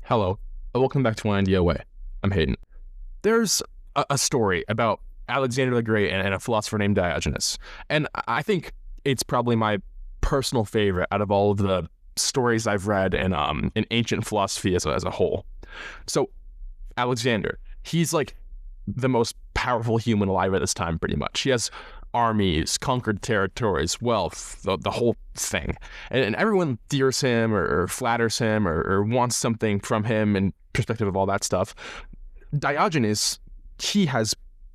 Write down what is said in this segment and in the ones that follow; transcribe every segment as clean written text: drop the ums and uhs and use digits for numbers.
Hello, and welcome back to One Idea Away. I'm Hayden. There's a story about Alexander the Great and a philosopher named Diogenes, and I think it's probably my personal favorite out of all of the stories I've read in ancient philosophy as a whole. So, Alexander, he's like the most powerful human alive at this time, pretty much. He has armies, conquered territories, wealth, the whole thing. And everyone fears him or flatters him or wants something from him in perspective of all that stuff. Diogenes, he has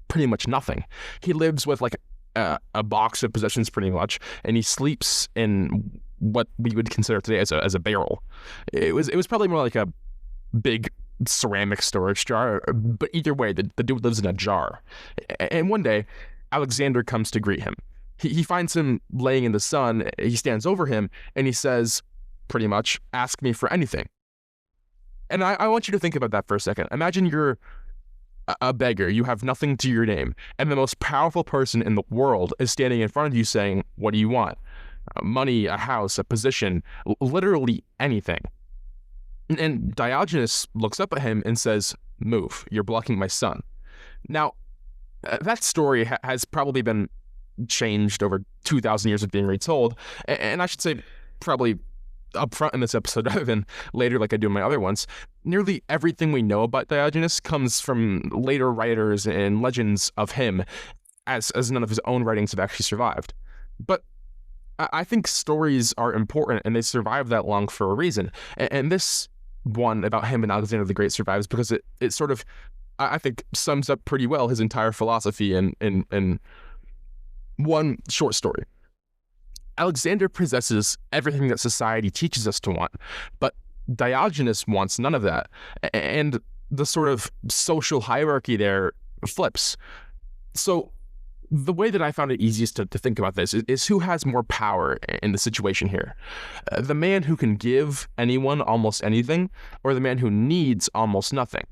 pretty much nothing. He lives with like a box of possessions pretty much, and he sleeps in what we would consider today as a barrel. It was probably more like a big ceramic storage jar, but either way, the dude lives in a jar. And one day, Alexander comes to greet him. He finds him laying in the sun. He stands over him and he says, pretty much, ask me for anything. And I want you to think about that for a second. Imagine you're a beggar. You have nothing to your name. And the most powerful person in the world is standing in front of you saying, what do you want? Money, a house, a position, literally anything. And Diogenes looks up at him and says, move, you're blocking my sun. Now, that story has probably been changed over 2,000 years of being retold, and I should say probably up front in this episode rather than later like I do in my other ones. Nearly everything we know about Diogenes comes from later writers and legends of him, as none of his own writings have actually survived. But I think stories are important, and they survive that long for a reason. And this one about him and Alexander the Great survives because it sort of, I think, sums up pretty well his entire philosophy in one short story. Alexander possesses everything that society teaches us to want, but Diogenes wants none of that. And the sort of social hierarchy there flips. So the way that I found it easiest to think about this is who has more power in the situation here. The man who can give anyone almost anything, or the man who needs almost nothing.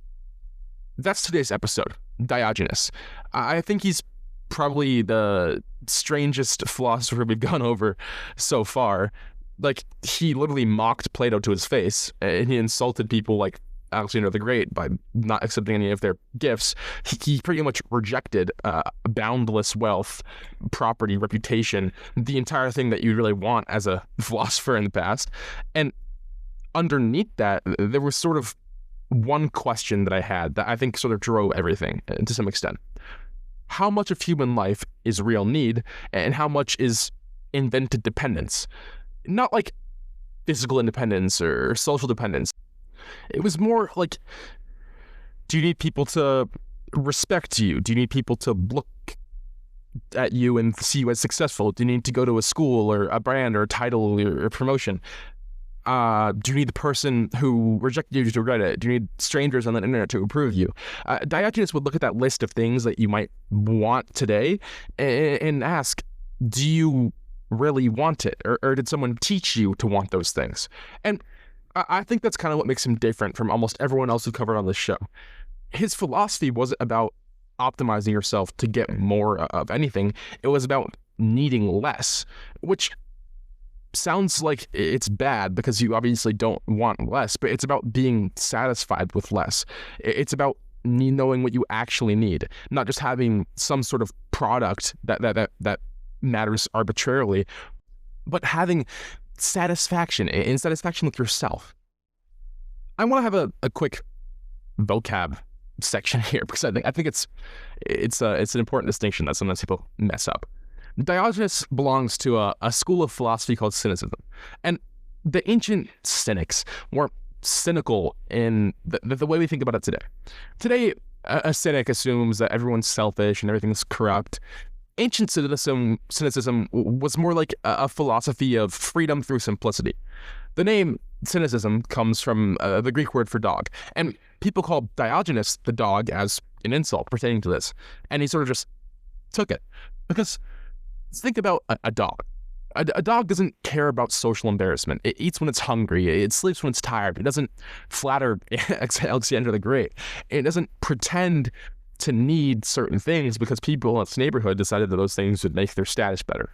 That's today's episode, Diogenes. I think he's probably the strangest philosopher we've gone over so far. Like, he literally mocked Plato to his face, and he insulted people like Alexander the Great by not accepting any of their gifts. He pretty much rejected boundless wealth, property, reputation, the entire thing that you really want as a philosopher in the past. And underneath that, there was sort of one question that I had that I think sort of drove everything to some extent. How much of human life is real need, and how much is invented dependence? Not like physical independence or social dependence. It was more like, do you need people to respect you? Do you need people to look at you and see you as successful? Do you need to go to a school or a brand or a title or a promotion? Do you need the person who rejected you to regret it? Do you need strangers on the internet to approve you? Diogenes would look at that list of things that you might want today and ask, do you really want it? Or did someone teach you to want those things? And I think that's kind of what makes him different from almost everyone else who covered on this show. His philosophy wasn't about optimizing yourself to get more of anything. It was about needing less, which sounds like it's bad because you obviously don't want less, but it's about being satisfied with less. It's about knowing what you actually need, not just having some sort of product that matters arbitrarily, but having satisfaction and satisfaction with yourself. I want to have a quick vocab section here because I think it's an important distinction that sometimes people mess up. Diogenes belongs to a school of philosophy called Cynicism. And the ancient Cynics were cynical in the way we think about it today. Today, a cynic assumes that everyone's selfish and everything's corrupt. Ancient cynicism was more like a philosophy of freedom through simplicity. The name cynicism comes from the Greek word for dog. And people call Diogenes the dog as an insult pertaining to this. And he sort of just took it. Because think about a dog. A dog doesn't care about social embarrassment. It eats when it's hungry. It sleeps when it's tired. It doesn't flatter Alexander the Great. It doesn't pretend to need certain things because people in its neighborhood decided that those things would make their status better.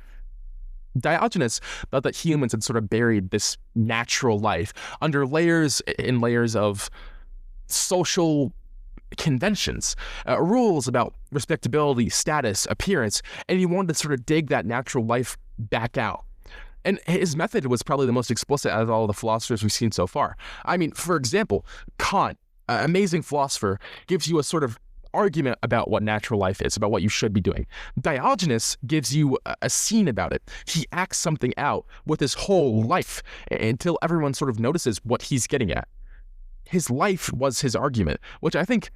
Diogenes thought that humans had sort of buried this natural life under layers and layers of social conventions, rules about respectability, status, appearance, and he wanted to sort of dig that natural life back out. And his method was probably the most explicit out of all the philosophers we've seen so far. I mean, for example, Kant, an amazing philosopher, gives you a sort of argument about what natural life is, about what you should be doing. Diogenes gives you a scene about it. He acts something out with his whole life until everyone sort of notices what he's getting at. His life was his argument, which I think,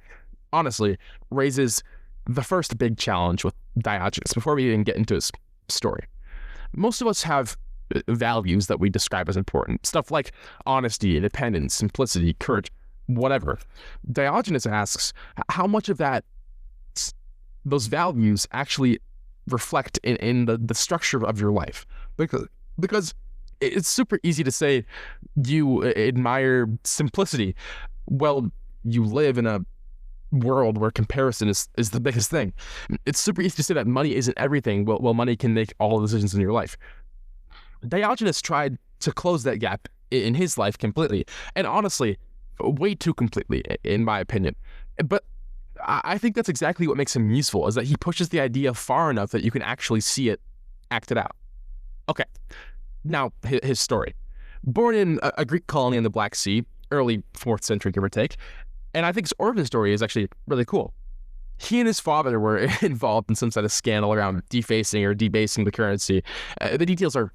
honestly, raises the first big challenge with Diogenes before we even get into his story. Most of us have values that we describe as important, stuff like honesty, independence, simplicity, courage, whatever. Diogenes asks how much of those values actually reflect in the structure of your life. Because it's super easy to say you admire simplicity. Well, you live in a world where comparison is the biggest thing. It's super easy to say that money isn't everything. Well, money can make all the decisions in your life. Diogenes tried to close that gap in his life completely, and honestly, way too completely, in my opinion. But I think that's exactly what makes him useful, is that he pushes the idea far enough that you can actually see it acted out. Okay, now his story. Born in a Greek colony in the Black Sea, early 4th century, give or take, and I think his origin story is actually really cool. He and his father were involved in some sort of scandal around defacing or debasing the currency. The details are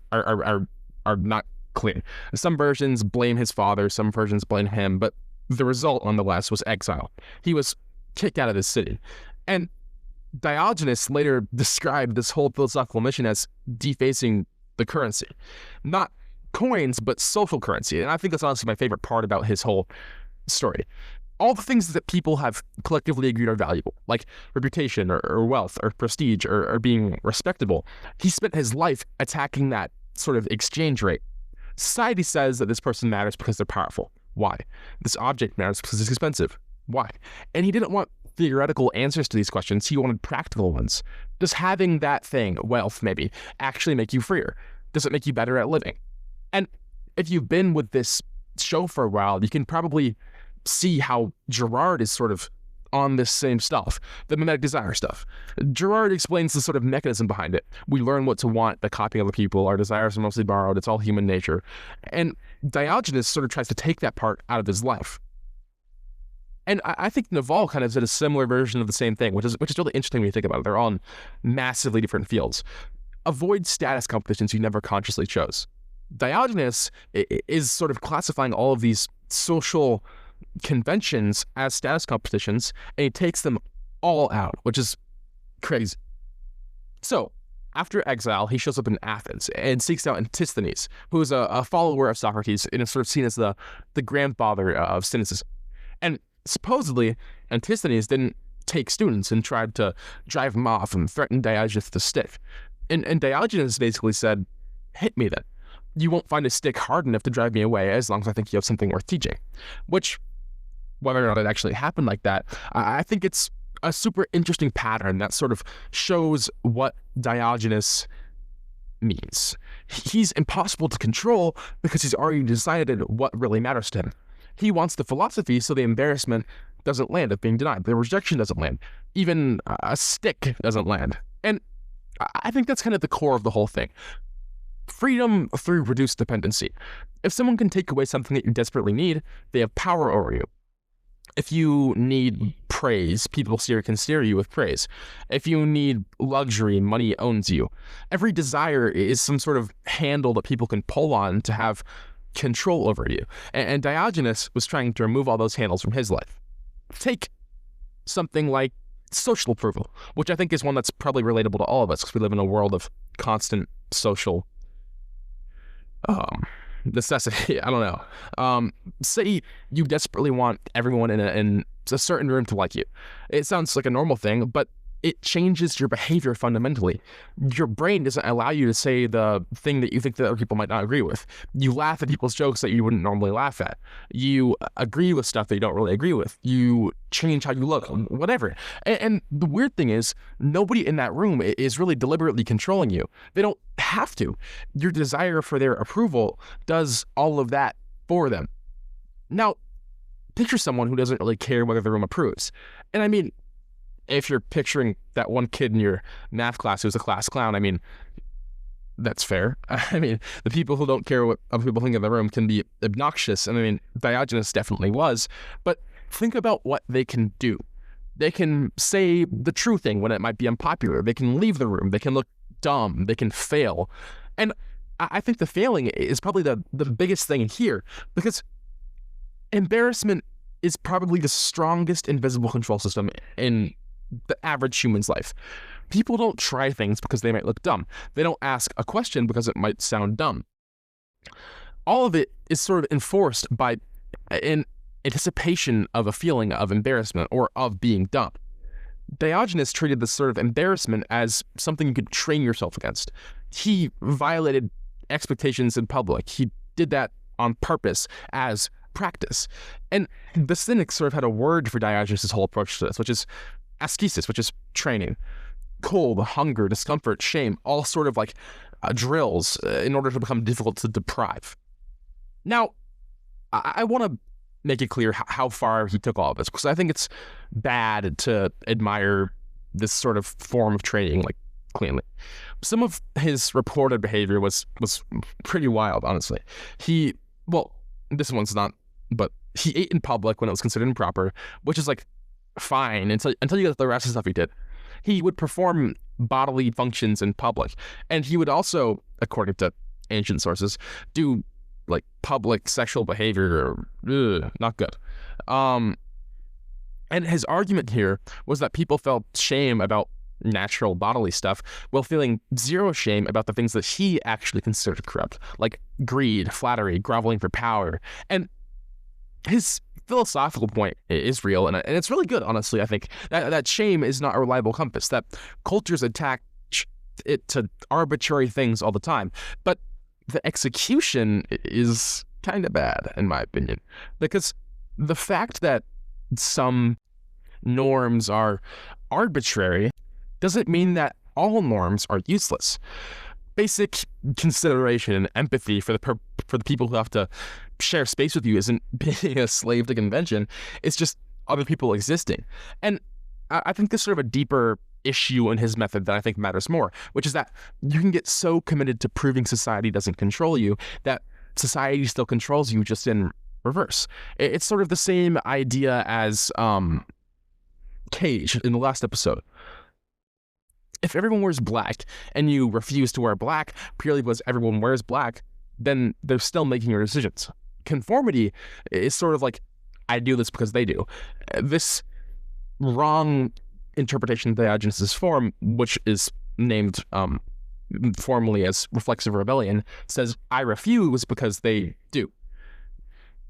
not clear. Some versions blame his father, some versions blame him, but the result, nonetheless, was exile. He was kicked out of the city. And Diogenes later described this whole philosophical mission as defacing the currency. Not coins, but social currency. And I think that's honestly my favorite part about his whole story. All the things that people have collectively agreed are valuable, like reputation or wealth or prestige or being respectable. He spent his life attacking that sort of exchange rate. Society says that this person matters because they're powerful. Why? This object matters because it's expensive. Why? And he didn't want theoretical answers to these questions. He wanted practical ones. Does having that thing, wealth maybe, actually make you freer? Does it make you better at living? And if you've been with this show for a while, you can probably see how Girard is sort of on this same stuff, the mimetic desire stuff. Girard explains the sort of mechanism behind it. We learn what to want by copying other people. Our desires are mostly borrowed. It's all human nature. And Diogenes sort of tries to take that part out of his life. And I think Naval kind of did a similar version of the same thing, which is really interesting when you think about it. They're all in massively different fields. Avoid status competitions you never consciously chose. Diogenes is sort of classifying all of these social conventions as status competitions, and he takes them all out, which is crazy. So, after exile, he shows up in Athens and seeks out Antisthenes, who is a follower of Socrates and is sort of seen as the grandfather of cynicism. And supposedly, Antisthenes didn't take students and tried to drive them off and threaten Diogenes with a stick. And Diogenes basically said, hit me then. You won't find a stick hard enough to drive me away as long as I think you have something worth teaching. Which, whether or not it actually happened like that, I think it's a super interesting pattern that sort of shows what Diogenes means. He's impossible to control because he's already decided what really matters to him. He wants the philosophy so the embarrassment doesn't land of being denied. The rejection doesn't land. Even a stick doesn't land. And I think that's kind of the core of the whole thing. Freedom through reduced dependency. If someone can take away something that you desperately need, they have power over you. If you need praise, people can steer you with praise. If you need luxury, money owns you. Every desire is some sort of handle that people can pull on to have control over you. And Diogenes was trying to remove all those handles from his life. Take something like social approval, which I think is one that's probably relatable to all of us because we live in a world of constant social necessity. I don't know. Say you desperately want everyone in a certain room to like you. It sounds like a normal thing, but it changes your behavior fundamentally. Your brain doesn't allow you to say the thing that you think that other people might not agree with. You laugh at people's jokes that you wouldn't normally laugh at. You agree with stuff that you don't really agree with. You change how you look, whatever. And the weird thing is, nobody in that room is really deliberately controlling you. They don't have to. Your desire for their approval does all of that for them. Now, picture someone who doesn't really care whether the room approves. And I mean, if you're picturing that one kid in your math class who's a class clown, I mean, that's fair. I mean, the people who don't care what other people think of the room can be obnoxious. And I mean, Diogenes definitely was. But think about what they can do. They can say the true thing when it might be unpopular. They can leave the room. They can look dumb. They can fail. And I think the failing is probably the biggest thing here, because embarrassment is probably the strongest invisible control system in the average human's life. People don't try things because they might look dumb. They don't ask a question because it might sound dumb. All of it is sort of enforced by an anticipation of a feeling of embarrassment or of being dumb. Diogenes treated this sort of embarrassment as something you could train yourself against. He violated expectations in public. He did that on purpose as practice. And the Cynics sort of had a word for Diogenes' whole approach to this, which is ascesis, which is training. Cold, hunger, discomfort, shame, all sort of like drills in order to become difficult to deprive. Now, I want to make it clear how far he took all of this, because I think it's bad to admire this sort of form of training like cleanly. Some of his reported behavior was pretty wild, honestly. This one's not, but he ate in public when it was considered improper, which is like fine until you get the rest of the stuff he did. He would perform bodily functions in public, and he would also, according to ancient sources, do like public sexual behavior. Not good. And his argument here was that people felt shame about natural bodily stuff while feeling zero shame about the things that he actually considered corrupt, like greed, flattery, groveling for power. And his philosophical point is real, and it's really good, honestly. I think that shame is not a reliable compass, that cultures attach it to arbitrary things all the time, but the execution is kind of bad, in my opinion, because the fact that some norms are arbitrary doesn't mean that all norms are useless. Basic consideration and empathy for the people who have to share space with you isn't being a slave to convention. It's just other people existing. And I think there's sort of a deeper issue in his method that I think matters more, which is that you can get so committed to proving society doesn't control you that society still controls you, just in reverse. It's sort of the same idea as Cage in the last episode. If everyone wears black and you refuse to wear black purely because everyone wears black, then they're still making your decisions. Conformity is sort of like, I do this because they do. This wrong interpretation of Diogenes' form, which is named formally as reflexive rebellion, says, I refuse because they do.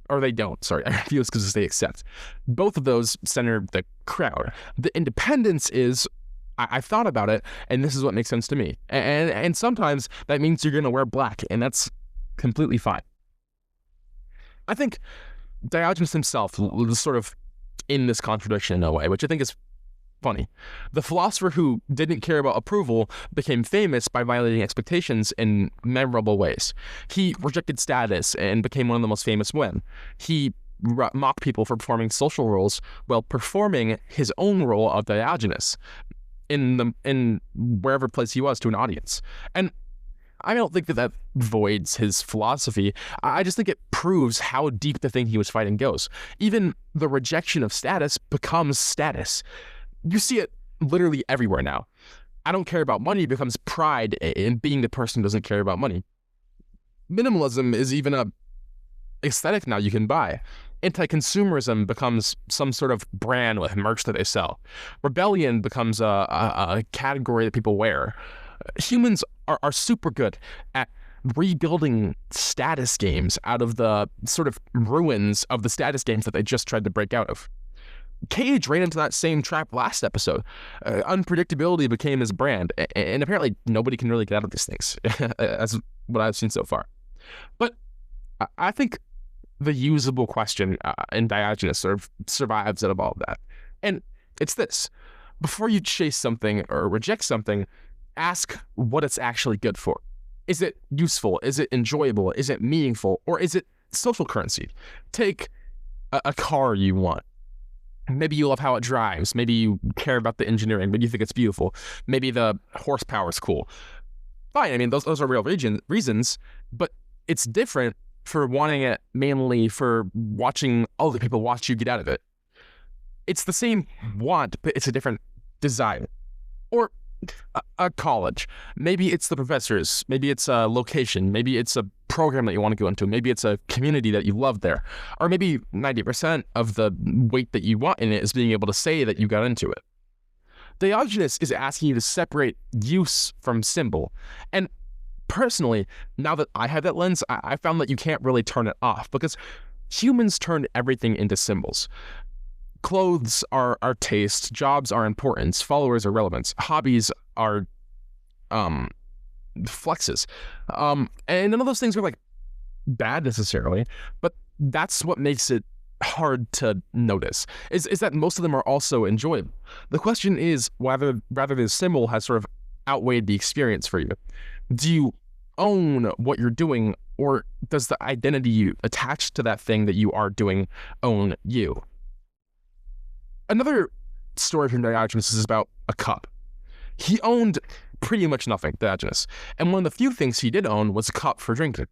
Or they don't, sorry. I refuse because they accept. Both of those center the crowd. The independence is, I've thought about it, and this is what makes sense to me. And sometimes that means you're going to wear black, and that's completely fine. I think Diogenes himself was sort of in this contradiction in a way, which I think is funny. The philosopher who didn't care about approval became famous by violating expectations in memorable ways. He rejected status and became one of the most famous men. He mocked people for performing social roles while performing his own role of Diogenes in wherever place he was to an audience. And I don't think that voids his philosophy. I just think it proves how deep the thing he was fighting goes. Even the rejection of status becomes status. You see it literally everywhere now. I don't care about money becomes pride in being the person who doesn't care about money. Minimalism is even a aesthetic now you can buy. Anti-consumerism becomes some sort of brand with merch that they sell. Rebellion becomes a category that people wear. Humans are super good at rebuilding status games out of the sort of ruins of the status games that they just tried to break out of. Cage ran into that same trap last episode. Unpredictability became his brand, and apparently nobody can really get out of these things, as what I've seen so far. But I think the usable question in Diogenes sort of survives out of all of that. And it's this: before you chase something or reject something, ask what it's actually good for. Is it useful? Is it enjoyable? Is it meaningful? Or is it social currency? Take a car you want. Maybe you love how it drives. Maybe you care about the engineering. Maybe you think it's beautiful. Maybe the horsepower is cool. Fine. I mean, those are real reasons, but it's different for wanting it mainly for watching other people watch you get out of it. It's the same want, but it's a different desire. Or a college. Maybe it's the professors. Maybe it's a location. Maybe it's a program that you want to go into. Maybe it's a community that you love there. Or maybe 90% of the weight that you want in it is being able to say that you got into it. Diogenes is asking you to separate use from symbol. And personally, now that I have that lens, I found that you can't really turn it off because humans turn everything into symbols. Clothes are our taste, jobs are importance, followers are relevance, hobbies are flexes. And none of those things are like bad necessarily, but that's what makes it hard to notice, is that most of them are also enjoyable. The question is whether the symbol has sort of outweighed the experience for you. Do you own what you're doing, or does the identity you attach to that thing that you are doing own you? Another story from Diogenes is about a cup. He owned pretty much nothing, Diogenes, and one of the few things he did own was a cup for drinking.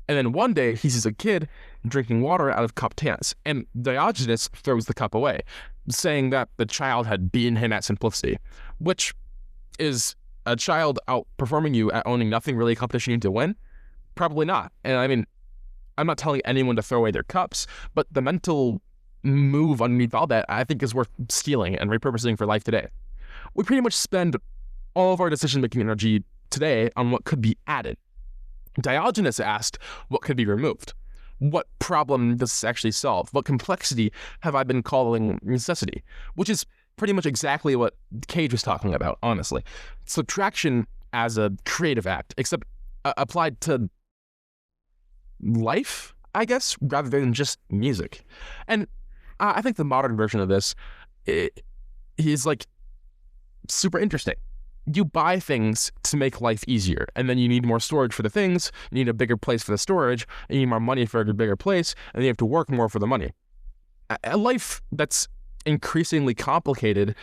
And then one day he sees a kid drinking water out of cupped hands, and Diogenes throws the cup away, saying that the child had beaten him at simplicity, which is a child outperforming you at owning nothing really a competition you need to win? Probably not. And I mean, I'm not telling anyone to throw away their cups, but the mental move underneath all that, I think, is worth stealing and repurposing for life today. We pretty much spend all of our decision-making energy today on what could be added. Diogenes asked what could be removed. What problem does this actually solve? What complexity have I been calling necessity? Which is pretty much exactly what Cage was talking about, honestly. Subtraction as a creative act, except applied to life, I guess, rather than just music. And I think the modern version of this is like super interesting. You buy things to make life easier, and then you need more storage for the things, you need a bigger place for the storage, and you need more money for a bigger place, and then you have to work more for the money. A life that's increasingly complicated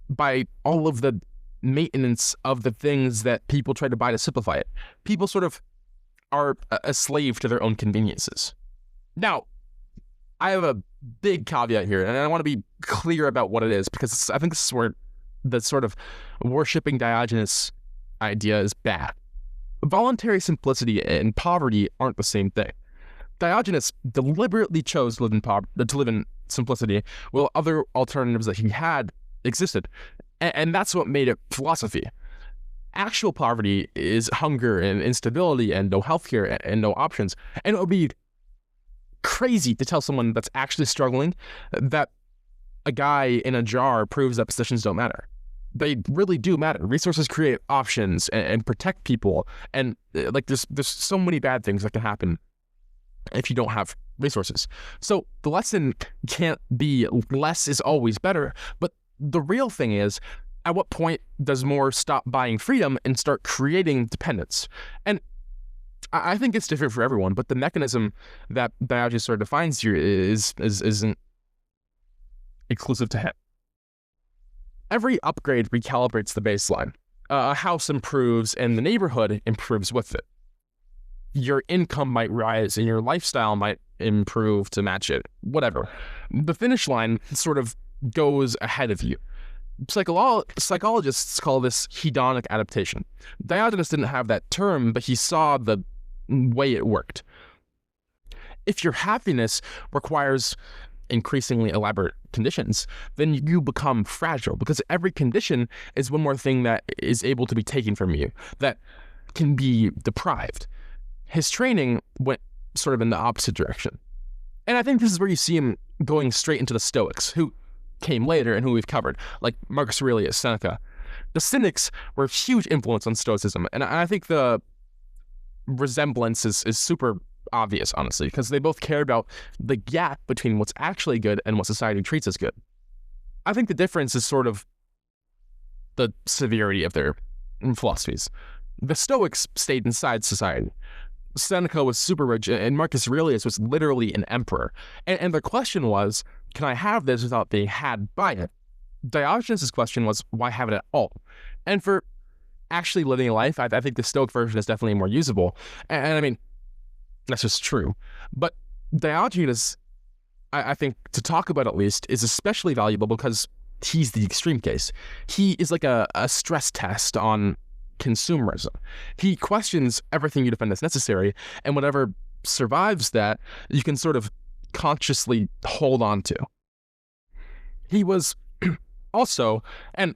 by all of the maintenance of the things that people try to buy to simplify it. People sort of are a slave to their own conveniences. Now, I have a big caveat here, and I want to be clear about what it is, because I think this is where the sort of worshipping Diogenes idea is bad. Voluntary simplicity and poverty aren't the same thing. Diogenes deliberately chose to live in simplicity, while other alternatives that he had existed, and that's what made it philosophy. Actual poverty is hunger and instability and no healthcare and no options, and it would be crazy to tell someone that's actually struggling that a guy in a jar proves that possessions don't matter. They really do matter. Resources create options and protect people, and like there's so many bad things that can happen if you don't have resources. So the lesson can't be less is always better, but the real thing is, at what point does more stop buying freedom and start creating dependence? And I think it's different for everyone, but the mechanism that Diogenes sort of defines here isn't exclusive to him. Every upgrade recalibrates the baseline. A house improves and the neighborhood improves with it. Your income might rise and your lifestyle might improve to match it, whatever. The finish line sort of goes ahead of you. Psychologists call this hedonic adaptation. Diogenes didn't have that term, but he saw the way it worked. If your happiness requires increasingly elaborate conditions, then you become fragile, because every condition is one more thing that is able to be taken from you, that can be deprived. His training went sort of in the opposite direction. And I think this is where you see him going straight into the Stoics, who came later and who we've covered, like Marcus Aurelius, Seneca. The Cynics were a huge influence on Stoicism, and I think the resemblance is super obvious, honestly, because they both care about the gap between what's actually good and what society treats as good. I think the difference is sort of the severity of their philosophies. The Stoics stayed inside society. Seneca was super rich, and Marcus Aurelius was literally an emperor. And their question was, can I have this without being had by it? Diogenes' question was, why have it at all? And for actually living life, I think the Stoic version is definitely more usable. And I mean, that's just true. But Diogenes, I think, to talk about at least, is especially valuable because he's the extreme case. He is like a stress test on consumerism. He questions everything you defend as necessary, and whatever survives that, you can sort of consciously hold on to. He was also, and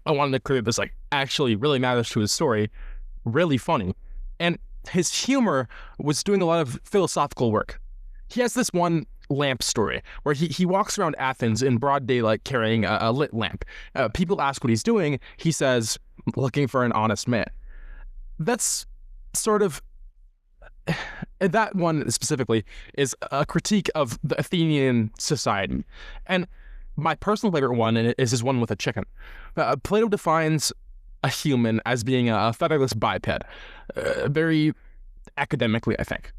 I wanted to clear this, like, actually really matters to his story, really funny. And his humor was doing a lot of philosophical work. He has this one lamp story where he walks around Athens in broad daylight carrying a lit lamp. People ask what he's doing. He says, looking for an honest man. That's sort of, that one specifically is a critique of the Athenian society. And my personal favorite one is his one with a chicken. Plato defines a human as being a featherless biped, very academically, I think.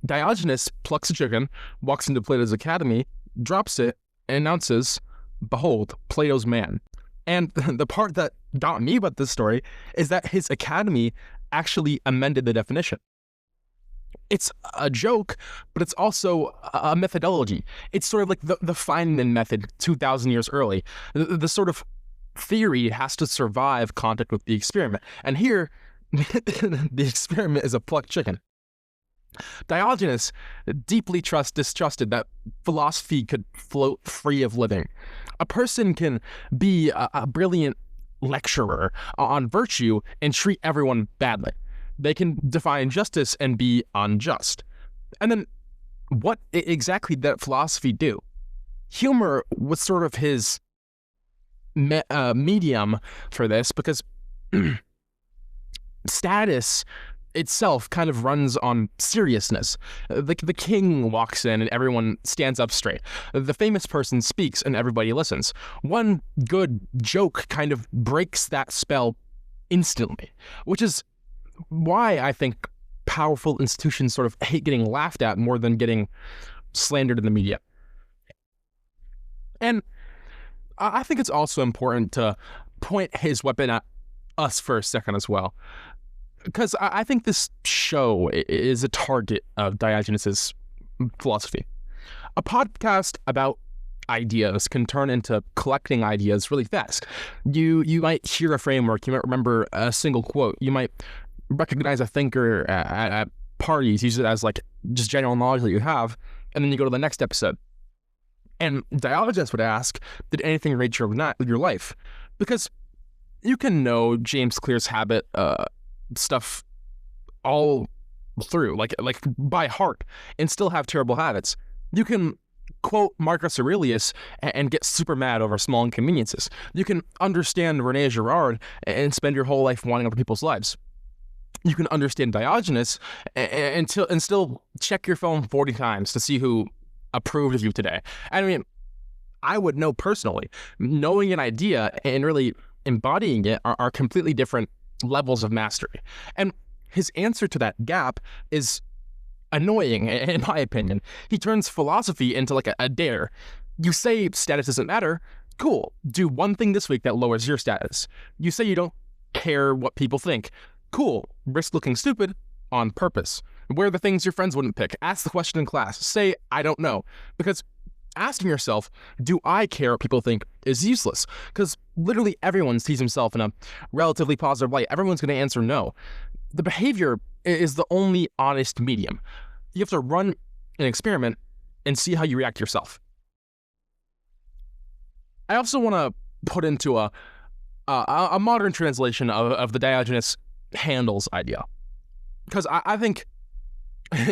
Diogenes plucks a chicken, walks into Plato's academy, drops it, and announces, "Behold, Plato's man." And the part that got me about this story is that his academy actually amended the definition. It's a joke, but it's also a methodology. It's sort of like the Feynman method 2,000 years early. The sort of theory has to survive contact with the experiment. And here, the experiment is a plucked chicken. Diogenes deeply distrusted that philosophy could float free of living. A person can be a brilliant lecturer on virtue and treat everyone badly. They can define justice and be unjust. And then what exactly did that philosophy do? Humor was sort of his medium for this, because status itself kind of runs on seriousness. The king walks in and everyone stands up straight. The famous person speaks and everybody listens. One good joke kind of breaks that spell instantly, which is why I think powerful institutions sort of hate getting laughed at more than getting slandered in the media. And I think it's also important to point his weapon at us for a second as well, because I think this show is a target of Diogenes' philosophy. A podcast about ideas can turn into collecting ideas really fast. You might hear a framework, you might remember a single quote, you might recognize a thinker at parties, use it as like just general knowledge that you have, and then you go to the next episode. And Diogenes would ask, did anything enrich your life? Because you can know James Clear's habit stuff all through, like by heart, and still have terrible habits. You can quote Marcus Aurelius and get super mad over small inconveniences. You can understand René Girard and spend your whole life wanting other people's lives. You can understand Diogenes and still check your phone 40 times to see who approved of you today. I mean, I would know personally, knowing an idea and really embodying it are completely different levels of mastery. And his answer to that gap is annoying, in my opinion. He turns philosophy into like a dare. You say status doesn't matter. Cool. Do one thing this week that lowers your status. You say you don't care what people think. Cool. Risk looking stupid on purpose. Where are the things your friends wouldn't pick? Ask the question in class. Say, I don't know. Because asking yourself, do I care what people think, is useless. Because literally everyone sees himself in a relatively positive light. Everyone's going to answer no. The behavior is the only honest medium. You have to run an experiment and see how you react yourself. I also want to put into a modern translation of the Diogenes handles idea, because I think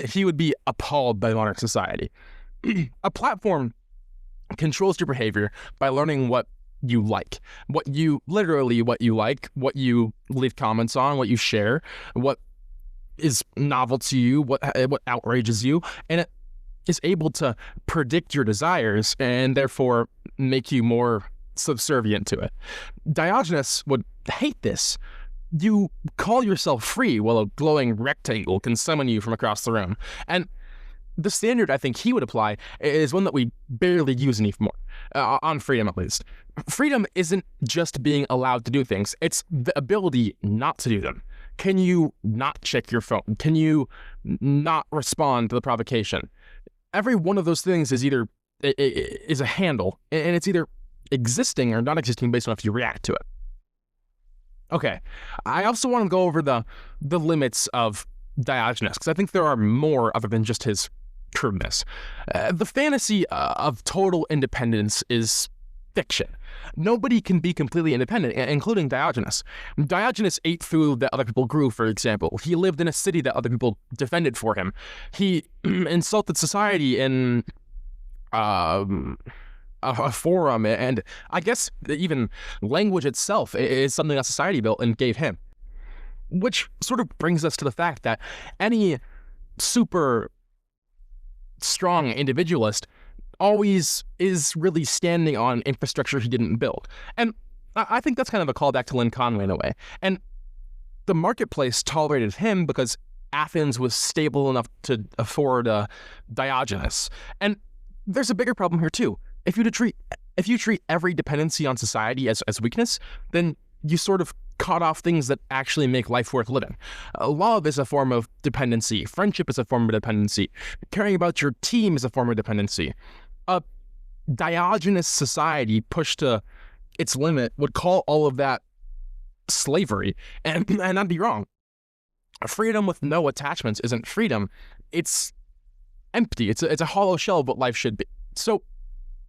he would be appalled by modern society. A platform controls your behavior by learning what you like, what you like, what you leave comments on, what you share, what is novel to you, what outrages you, and it is able to predict your desires and therefore make you more subservient to it. Diogenes would hate this. You call yourself free while a glowing rectangle can summon you from across the room. And the standard I think he would apply is one that we barely use anymore, on freedom at least. Freedom isn't just being allowed to do things, it's the ability not to do them. Can you not check your phone? Can you not respond to the provocation? Every one of those things is either is a handle, and it's either existing or not existing based on if you react to it. Okay, I also want to go over the limits of Diogenes, because I think there are more other than just his crudeness. The fantasy of total independence is fiction. Nobody can be completely independent, including Diogenes. Diogenes ate food that other people grew, for example. He lived in a city that other people defended for him. He insulted society in a forum, and I guess even language itself is something that society built and gave him. Which sort of brings us to the fact that any super strong individualist always is really standing on infrastructure he didn't build. And I think that's kind of a callback to Lynn Conway in a way. And the marketplace tolerated him because Athens was stable enough to afford Diogenes. And there's a bigger problem here too. If you treat every dependency on society as weakness, then you sort of cut off things that actually make life worth living. Love is a form of dependency. Friendship is a form of dependency. Caring about your team is a form of dependency. A Diogenes society pushed to its limit would call all of that slavery. And I'd be wrong. Freedom with no attachments isn't freedom. It's empty. It's a hollow shell of what life should be. So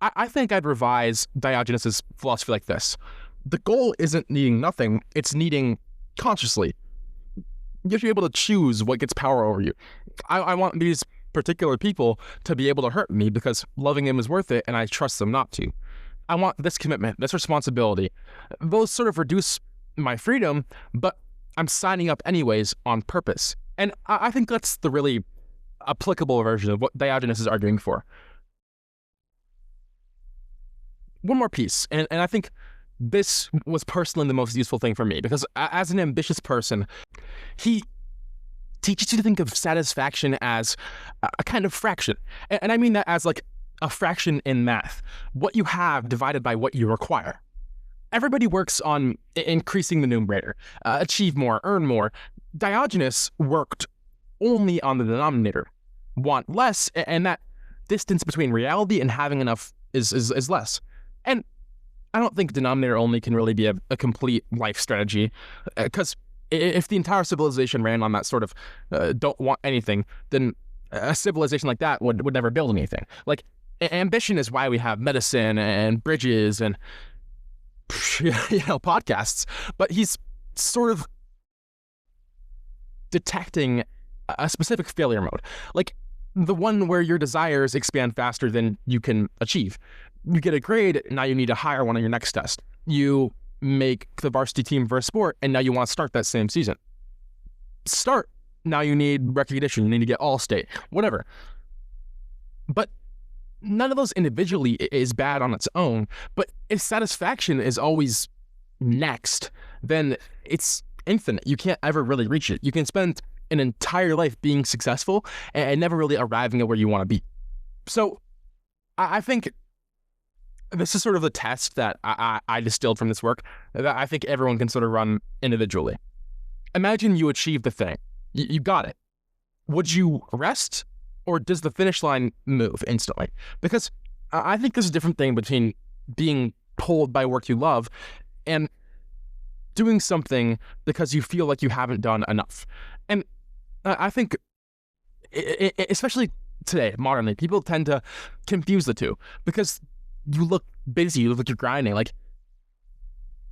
I think I'd revise Diogenes' philosophy like this. The goal isn't needing nothing, it's needing consciously. You have to be able to choose what gets power over you. I want these particular people to be able to hurt me because loving them is worth it and I trust them not to. I want this commitment, this responsibility. Those sort of reduce my freedom, but I'm signing up anyways on purpose. And I think that's the really applicable version of what Diogenes is arguing for. One more piece, and I think this was personally the most useful thing for me, because as an ambitious person, he teaches you to think of satisfaction as a kind of fraction. And I mean that as like a fraction in math. What you have divided by what you require. Everybody works on increasing the numerator, achieve more, earn more. Diogenes worked only on the denominator, want less, and that distance between reality and having enough is less. And I don't think denominator only can really be a complete life strategy, because if the entire civilization ran on that sort of don't want anything, then a civilization like that would never build anything. Like, ambition is why we have medicine and bridges and podcasts, but he's sort of detecting a specific failure mode, like the one where your desires expand faster than you can achieve. You get a grade, now you need a higher one on your next test. You make the varsity team for a sport, and now you want to start that same season. Now you need recognition, you need to get All-State, whatever. But none of those individually is bad on its own, but if satisfaction is always next, then it's infinite. You can't ever really reach it. You can spend an entire life being successful and never really arriving at where you want to be. So I think this is sort of the test that I distilled from this work that I think everyone can sort of run individually. Imagine you achieved the thing. You got it. Would you rest, or does the finish line move instantly? Because I think there's a different thing between being pulled by work you love and doing something because you feel like you haven't done enough. And I think, especially today, modernly, people tend to confuse the two, because you look busy, you look like you're grinding, like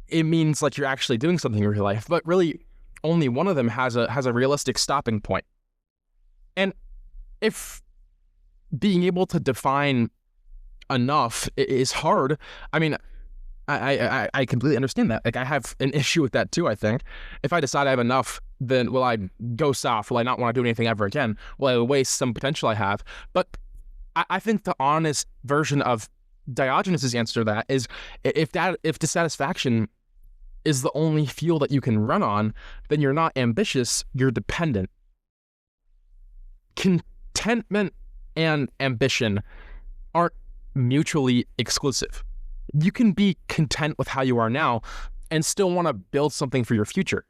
it means like you're actually doing something in your life, but really only one of them has a realistic stopping point. And if being able to define enough is hard. I mean, I completely understand that. Like, I have an issue with that too, I think. If I decide I have enough, then will I go south? Will I not want to do anything ever again? Will I waste some potential I have? But I think the honest version of Diogenes' answer to that is, if dissatisfaction is the only fuel that you can run on, then you're not ambitious, you're dependent. Contentment and ambition aren't mutually exclusive. You can be content with how you are now and still want to build something for your future.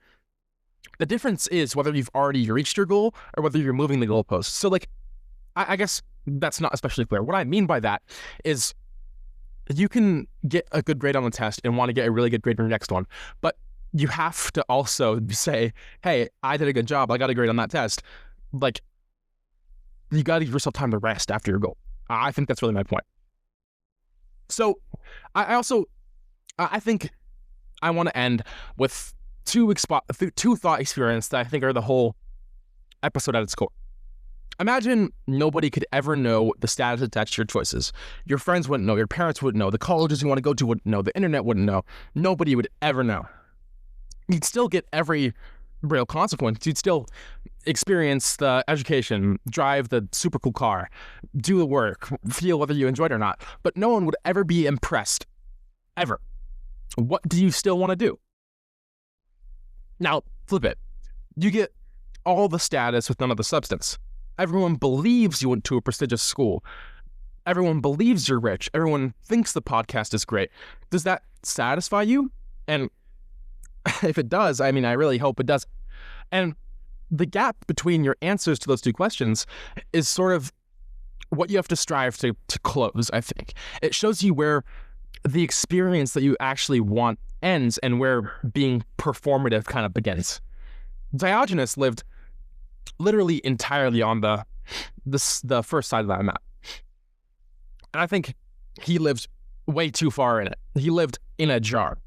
The difference is whether you've already reached your goal or whether you're moving the goalposts. So, like, I guess that's not especially clear. What I mean by that is, you can get a good grade on the test and want to get a really good grade on your next one, but you have to also say, hey, I did a good job, I got a grade on that test. Like, you got to give yourself time to rest after your goal. I think that's really my point. So I think I want to end with two thought experiments that I think are the whole episode at its core. Imagine nobody could ever know the status attached to your choices. Your friends wouldn't know, your parents wouldn't know, the colleges you want to go to wouldn't know, the internet wouldn't know. Nobody would ever know. You'd still get every real consequence. You'd still experience the education, drive the super cool car, do the work, feel whether you enjoyed it or not. But no one would ever be impressed. Ever. What do you still want to do? Now, flip it. You get all the status with none of the substance. Everyone believes you went to a prestigious school. Everyone believes you're rich. Everyone thinks the podcast is great. Does that satisfy you? And if it does, I mean, I really hope it does. And the gap between your answers to those two questions is sort of what you have to strive to close, I think. It shows you where the experience that you actually want ends and where being performative kind of begins. Diogenes lived literally entirely on the first side of that map. And I think he lived way too far in it. He lived in a jar.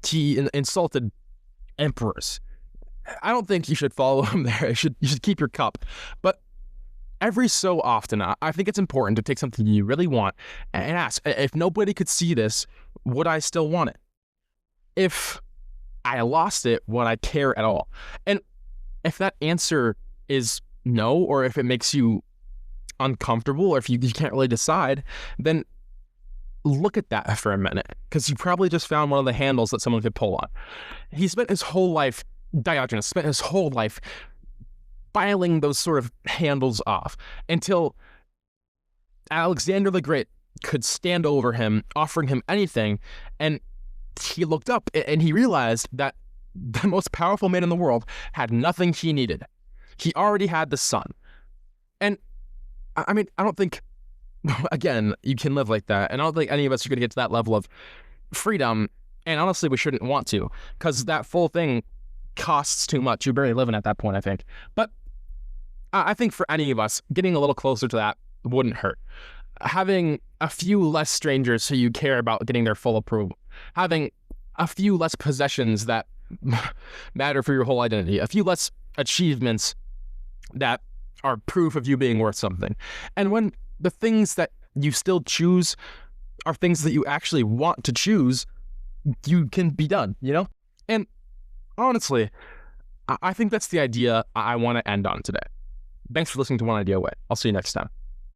He insulted emperors. I don't think you should follow him there. You should keep your cup. But every so often, I think it's important to take something you really want and ask, if nobody could see this, would I still want it? If I lost it, would I care at all? And if that answer is no, or if it makes you uncomfortable, or if you can't really decide, then look at that for a minute, because you probably just found one of the handles that someone could pull on. Diogenes spent his whole life filing those sort of handles off until Alexander the Great could stand over him, offering him anything, and he looked up and he realized that the most powerful man in the world had nothing he needed. He already had the sun. And I mean, I don't think, again, you can live like that. And I don't think any of us are going to get to that level of freedom. And honestly, we shouldn't want to, because that full thing costs too much. You're barely living at that point, I think. But I think for any of us, getting a little closer to that wouldn't hurt. Having a few less strangers who you care about getting their full approval. Having a few less possessions that matter for your whole identity. A few less achievements that are proof of you being worth something. And when the things that you still choose are things that you actually want to choose, you can be done, you know? And honestly, I think that's the idea I want to end on today. Thanks for listening to One Idea Away. I'll see you next time.